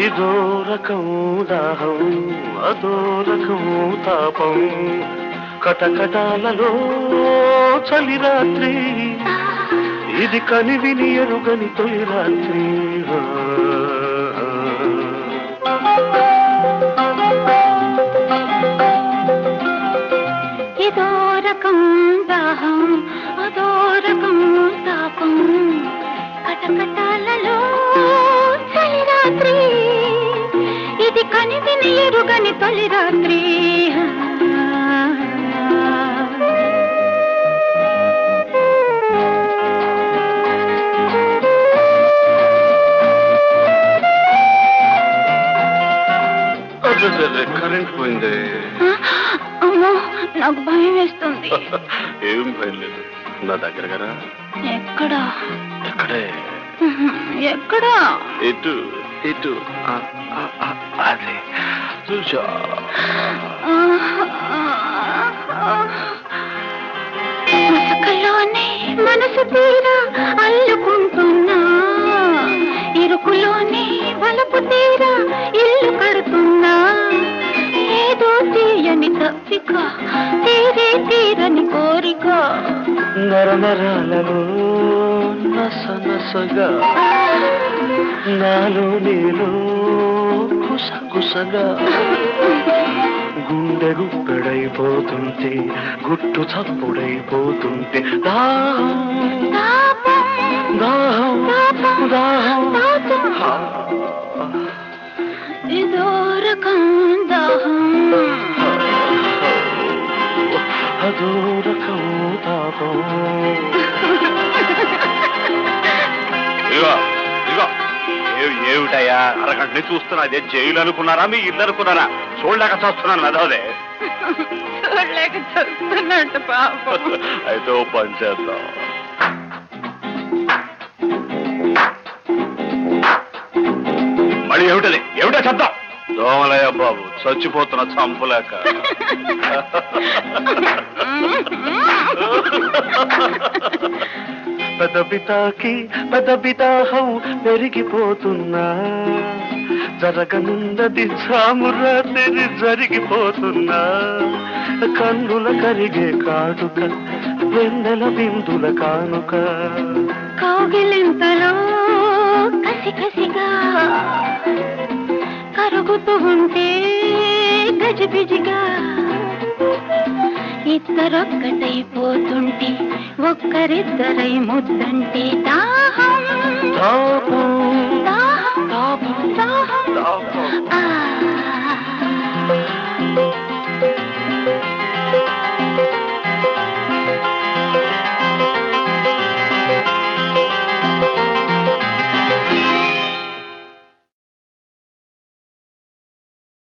ఇదో రకం దాహం అదో రకం తాపం కటకటాలలో చలి రాత్రి ఇది కనివిని ఎరుగని తొలి రాత్రి ఇదో రకం దాహం అదో రకం తాపం కటకటాలలో చలి రాత్రి ఇది కనివిని ఎరుగని తొలి రాత్రి కరెంట్ పోయింది. అమ్మో నాకు భయం వేస్తుంది. ఏం భయం లేదు, నా దగ్గర కదా. ఎక్కడా? ఎక్కడే? ఎక్కడా? ఇటు ఇటు అదే చూసా. ముసుకలోనే మనసు తీరా అల్లుకుంటున్నా ఇరుకులోనే వలపు తీరా ఇల్లు కడుతున్నా ఏదో తీయని తప్పిక తీరే తీరని కోరిక నరనరాలలో నస నసగా నాలో నీలో కుసగుసగా గుండె గుప్పెడైపోతుంటే గుట్టు చప్పుడైపోతుంటే దాహం దాహం దాహం ఇదో రకం దాహం అదో రకం తాపం. ఏమిటయ్యా అరగంటని చూస్తున్నా, అదే జైలు అనుకున్నారా మీ ఇల్లు అనుకున్నారా? చూడలేక చూస్తున్నాను అదోదే. చూడలేక చూస్తున్నట్టు పాపం. అయితే ఓ పని చేద్దాం, మళ్ళీ ఏమిటది? ఏమిటో చెప్తాం. దోమలయ్య బాబు చచ్చిపోతున్న చంపులేక. పెదబితాకి పెదబిదాహం పెరిగిపోతున్నా జరగనున్నది సామురాత్రి జరిగిపోతున్నా కన్నుల కరిగే కాటుక వెన్నెల బిందుల కానుక కౌగిలింతలో కసి కసిగా కరుగుతూ ఉంటే గజిబిజిగా ఇద్దరొక్కటైపోతుంటే ఒక్కరిద్దరై ముద్దంటే దాహం దాహం దాహం దాహం దాహం.